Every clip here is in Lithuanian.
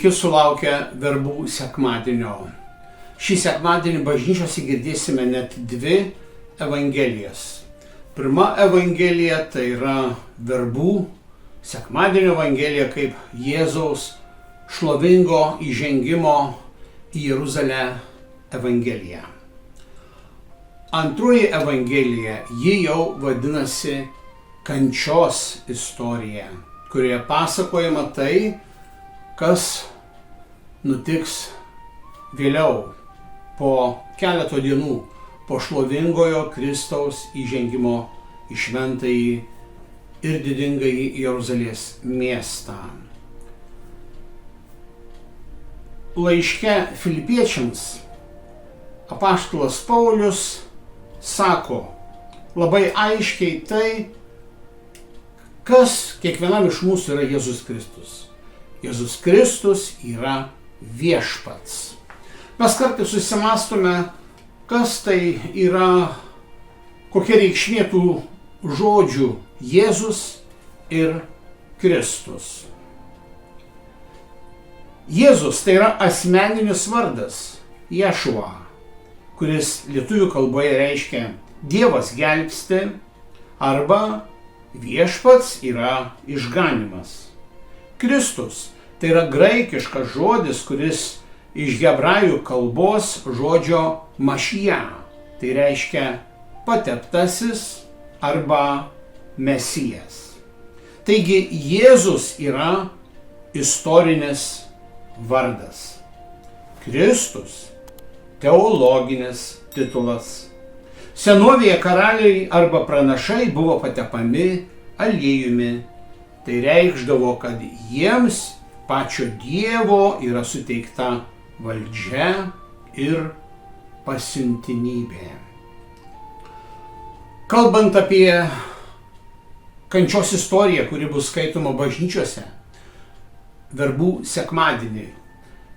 Sveiki sulaukę verbų sekmadienio. Šį sekmadienį bažnyčiose girdėsime net dvi evangelijas. Pirma evangelija tai yra verbų sekmadienio evangelija kaip Jėzaus šlovingo įžengimo į Jeruzalę evangelija. Antroji evangelija, ji jau vadinasi kančios istorija, kurioje pasakojama tai, kas nutiks vėliau, po keleto dienų, po šlovingojo Kristaus įžengimo į šventąjį ir didingąjį Jeruzalės miestą. Laiške Filipiečiams apaštalas Paulius sako labai aiškiai tai, kas kiekvienam iš mūsų yra Jėzus Kristus. Jėzus Kristus yra viešpats. Mes kartais susimąstome, kas tai yra, kokia reikšmė tų žodžių Jėzus ir Kristus. Jėzus tai yra asmeninis vardas Ješua, kuris lietuvių kalboje reiškia Dievas gelbsti arba viešpats yra išganymas. Kristus tai yra graikiškas žodis, kuris iš hebrajų kalbos žodžio mašija, tai reiškia pateptasis arba mesijas. Taigi Jėzus yra istorinis vardas. Kristus teologinis titulas. Senovėje karaliai arba pranašai buvo patepami aliejumi. Tai reikšdavo, kad jiems pačio Dievo yra suteikta valdžia ir pasiuntinybė. Kalbant apie kančios istoriją, kuri bus skaitoma bažnyčiose verbų sekmadienį,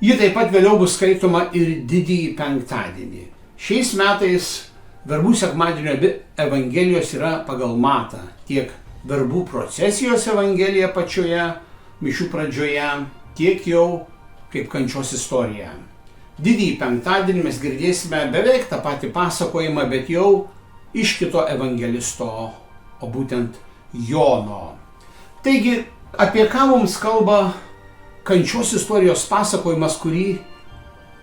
ji taip pat vėliau bus skaitoma ir didįjį penktadienį. Šiais metais verbų sekmadienio evangelijos yra pagal Matą, tiek verbų procesijos evangelija pačioje, mišių pradžioje, tiek jau kaip kančios istorija. Didįjį penktadienį mes girdėsime beveik tą patį pasakojimą, bet jau iš kito evangelisto, o būtent Jono. Taigi, apie ką mums kalba kančios istorijos pasakojimas, kurį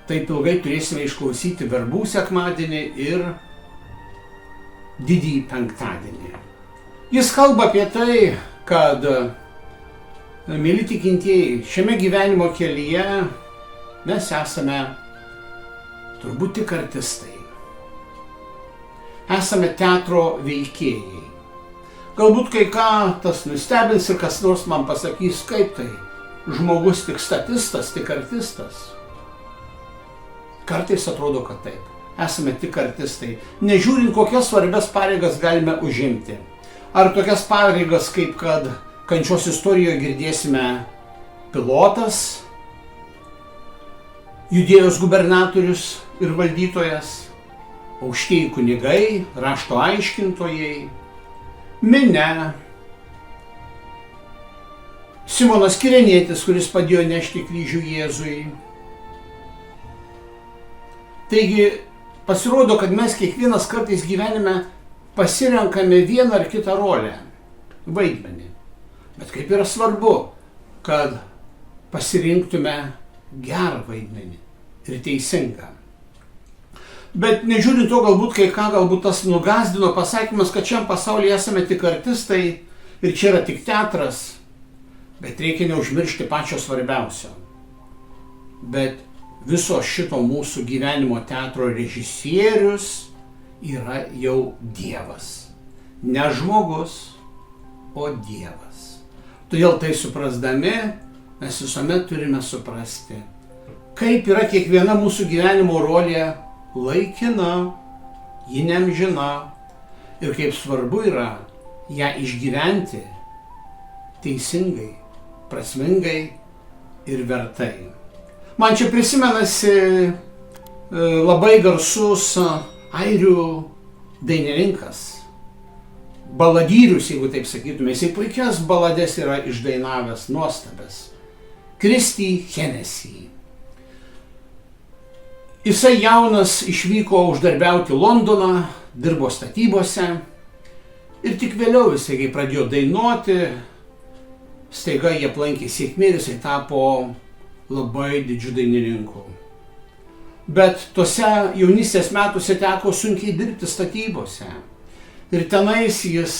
taip ilgai turėsime išklausyti verbų sekmadienį ir didįjį penktadienį. Jis kalba apie tai, kad, mieli tikintieji, šiame gyvenimo kelyje mes esame turbūt tik artistai. Esame teatro veikėjai. Galbūt kai ką tas nustebins ir kas nors man pasakys, kaip tai, žmogus tik statistas, tik artistas. Kartais atrodo, kad taip. Esame tik artistai, nežiūrint kokias svarbias pareigas galime užimti. Ar tokias pareigas, kaip kad kančios istorijoje girdėsime Pilotas, Judėjos gubernatorius ir valdytojas, aukštieji kunigai, rašto aiškintojai, minia, Simonas Kirenietis, kuris padėjo nešti kryžių Jėzui. Taigi, pasirodo, kad mes kiekvienas kartais gyvenime pasirenkame vieną ar kitą rolę, vaidmenį. Bet kaip yra svarbu, kad pasirinktume gerą vaidmenį ir teisingą. Bet nežiūrint to, galbūt tas nugąsdino pasakymas, kad šiam pasaulyje esame tik artistai ir čia yra tik teatras, bet reikia neužmiršti pačio svarbiausio. Bet viso šito mūsų gyvenimo teatro režisierius yra jau Dievas. Ne žmogus, o Dievas. Todėl tai suprasdami, mes visuomet turime suprasti, kaip yra kiekviena mūsų gyvenimo rolė laikina, ji neamžina ir kaip svarbu yra ją išgyventi teisingai, prasmingai ir vertai. Man čia prisimenasi labai garsus airių dainininkas, baladyrius, jeigu taip sakytume, jisai puikias baladės yra išdainavęs, nuostabės. Kristi Hennessy. Jisai jaunas išvyko uždarbiauti Londoną, dirbo statybose ir tik vėliau jisai, kai pradėjo dainuoti, staiga jie aplankė sėkmė ir jisai tapo labai didžiu dainininku. Bet tuose jaunystės metuose teko sunkiai dirbti statybose. Ir tenais jis,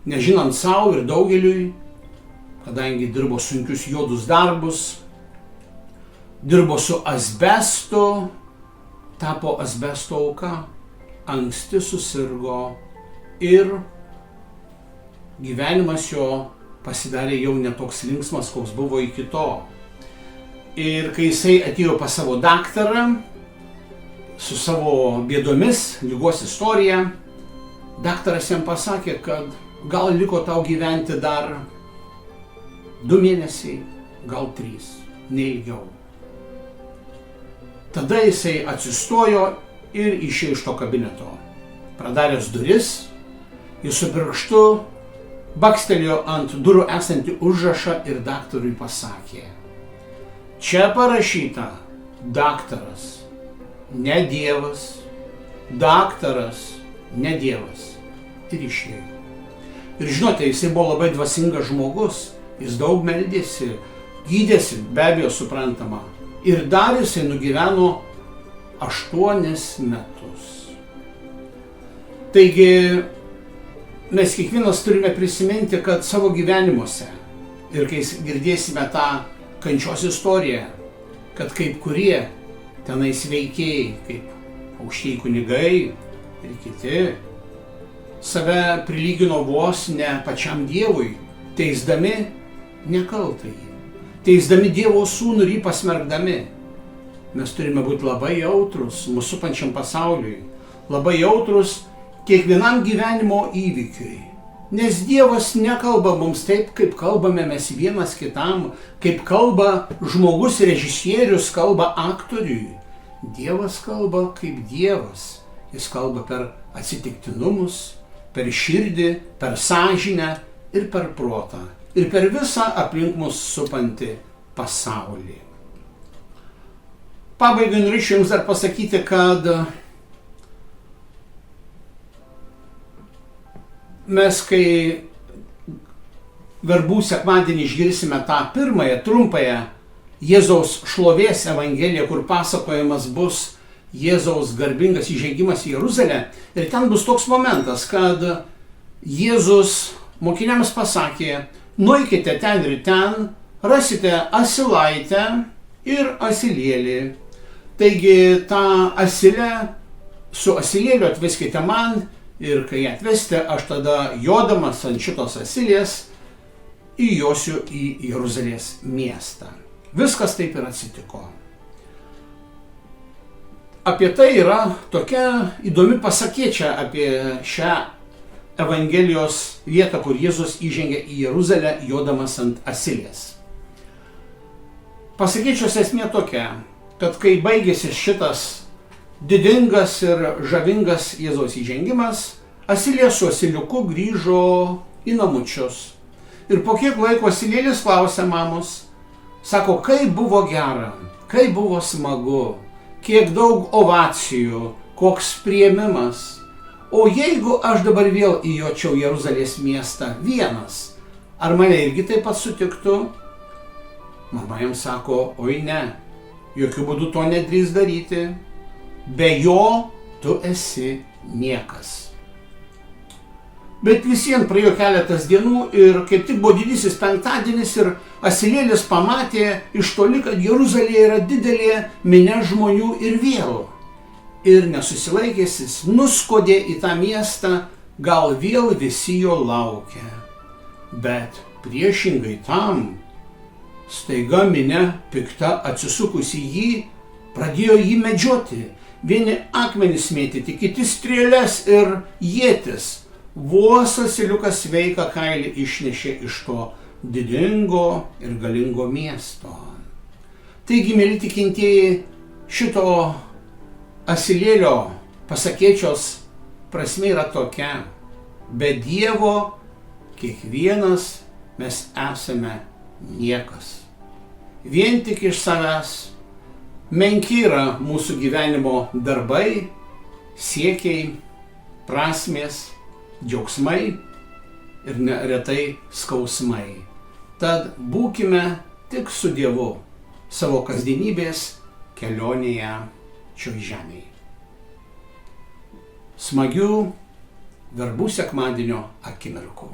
nežinant savo ir daugeliui, kadangi dirbo sunkius juodus darbus, dirbo su asbestu, tapo asbesto auka, anksti susirgo ir gyvenimas jo pasidarė jau netoks linksmas, koks buvo iki to. Ir kai jisai atėjo pas savo daktarą su savo bėdomis, ligos istorija, daktaras jam pasakė, kad gal liko tau gyventi dar 2 mėnesiai, gal 3, neilgiau. Tada jisai atsistojo ir išėjo iš to kabineto. Pradaręs duris, jis su pirštu bakstelėjo ant durų esantį užrašą ir daktarui pasakė: čia parašyta daktaras, ne Dievas, daktaras, ne Dievas. Ir išėjo. Ir žinote, jisai buvo labai dvasingas žmogus, jis daug meldėsi, gydėsi, be abejo suprantama. Ir dar jisai nugyveno 8 metus. Taigi, mes kiekvienas turime prisiminti, kad savo gyvenimuose, ir kai girdėsime tą kančios istoriją, kad kaip kurie tenais veikėjai, kaip aukštieji kunigai ir kiti, save prilygino vos ne pačiam Dievui, teisdami nekaltąjį, teisdami Dievo sūnų ir jį pasmerkdami. Mes turime būti labai jautrus mūsų supančiam pasauliui, labai jautrus kiekvienam gyvenimo įvykiui. Nes Dievas nekalba mums taip, kaip kalbame mes vienas kitam, kaip kalba žmogus režisierius, kalba aktoriui. Dievas kalba kaip Dievas. Jis kalba per atsitiktinumus, per širdį, per sąžinę ir per protą. Ir per visą aplink mus supantį pasaulį. Pabaigai norėčiau jums dar pasakyti, kad mes, kai verbų sekmadienį išgirsime tą pirmąją, trumpąją Jėzaus šlovės evangeliją, kur pasakojimas bus Jėzaus garbingas įžengimas į Jeruzalę. Ir ten bus toks momentas, kad Jėzus mokiniams pasakė: nueikite ten ir ten, rasite asilaitę ir asilėlį. Taigi tą asilę su asilėliu atveskite man ir kai atvesite, aš tada jodamas ant šitos asilės įjosiu į Jeruzalės miestą. Viskas taip ir atsitiko. Apie tai yra tokia įdomi pasakėčia apie šią Evangelijos vietą, kur Jėzus įžengia į Jeruzalę jodamas ant asilės. Pasakėčios esmė tokia, kad kai baigėsi šitas didingas ir žavingas Jėzaus įžengimas, asilė su asiliuku grįžo į namučius. Ir po kiek laiko asilėlis klausė mamos, sako, kaip buvo gera, kaip buvo smagu, kiek daug ovacijų, koks priėmimas. O jeigu aš dabar vėl įjočiau Jeruzalės miestą vienas, ar mane irgi taip pat sutiktų? Mama jam sako, oi ne, jokių būdų to nedrįs daryti, be jo tu esi niekas. Bet visiems praėjo keletas dienų ir kaip tik buvo didysis penktadienis ir asilėlis pamatė iš toli, kad Jeruzalėje yra didelė minia žmonių ir vėl. Ir nesusilaikęs jis nuskodė į tą miestą, gal vėl visi jo laukia. Bet priešingai tam, staiga minia pikta atsisukusi jį, pradėjo jį medžioti. Vieni akmenys mėtyti, kiti strėles ir ietis. Vos asiliukas sveiką kailį išnešė iš to didingo ir galingo miesto. Taigi, mieli tikintieji, šito asilėlio pasakėčios prasmė yra tokia: be Dievo kiekvienas mes esame niekas. vien tik iš savęs. Menki yra mūsų gyvenimo darbai, siekiai, prasmės, džiaugsmai ir neretai skausmai. Tad būkime tik su Dievu savo kasdienybės kelionėje šioj žemėje. Smagių verbų sekmadienio akimirkų.